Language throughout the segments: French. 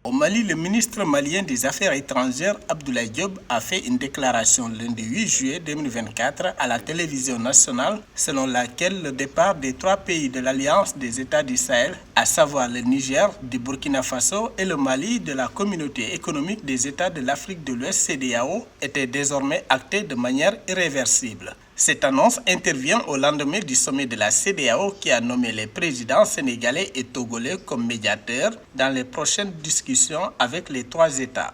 Au Mali, le ministre malien des Affaires étrangères, Abdoulaye Diop, a fait une déclaration lundi 8 juillet 2024 à la télévision nationale selon laquelle le départ des 3 pays de l'Alliance des États du Sahel, à savoir le Niger, du Burkina Faso et le Mali de la Communauté économique des États de l'Afrique de l'Ouest CEDEAO, était désormais acté de manière irréversible. Cette annonce intervient au lendemain du sommet de la CEDEAO qui a nommé les présidents sénégalais et togolais comme médiateurs dans les prochaines discussions avec les 3 États.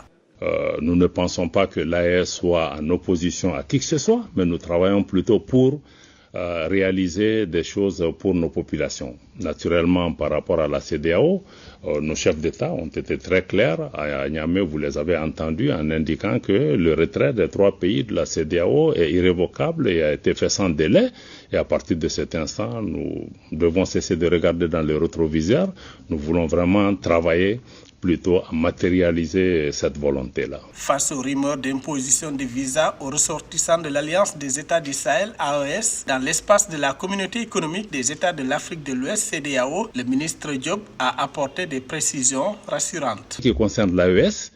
Nous ne pensons pas que l'AES soit en opposition à qui que ce soit, mais nous travaillons plutôt pour réaliser des choses pour nos populations. Naturellement, par rapport à la CEDEAO, nos chefs d'État ont été très clairs. À Niamey, vous les avez entendus en indiquant que le retrait des 3 pays de la CEDEAO est irrévocable et a été fait sans délai. Et à partir de cet instant, nous devons cesser de regarder dans le rétroviseur. Nous voulons vraiment travailler plutôt à matérialiser cette volonté-là. Face aux rumeurs d'imposition de visas aux ressortissants de l'Alliance des États du Sahel, AES, dans l'espace de la Communauté économique des États de l'Afrique de l'Ouest, CEDEAO, le ministre Diop a apporté des précisions rassurantes. Ce qui concerne l'AES,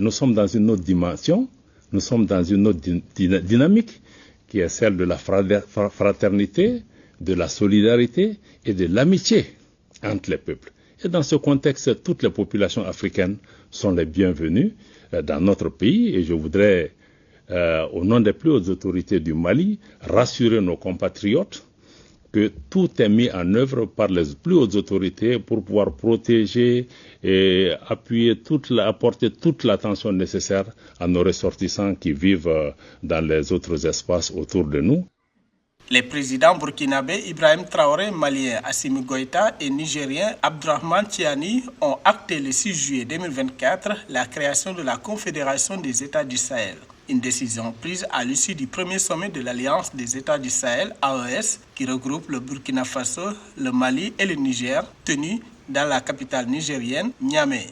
nous sommes dans une autre dimension, nous sommes dans une autre dynamique qui est celle de la fraternité, de la solidarité et de l'amitié entre les peuples. Et dans ce contexte, toutes les populations africaines sont les bienvenues dans notre pays. Et je voudrais, au nom des plus hautes autorités du Mali, rassurer nos compatriotes que tout est mis en œuvre par les plus hautes autorités pour pouvoir protéger et apporter toute l'attention nécessaire à nos ressortissants qui vivent dans les autres espaces autour de nous. Les présidents burkinabés Ibrahim Traoré, malien Assimi Goïta et nigérien Abdourahmane Tiani ont acté le 6 juillet 2024 la création de la Confédération des États du Sahel. Une décision prise à l'issue du premier sommet de l'Alliance des États du Sahel, AES, qui regroupe le Burkina Faso, le Mali et le Niger, tenu dans la capitale nigérienne, Niamey.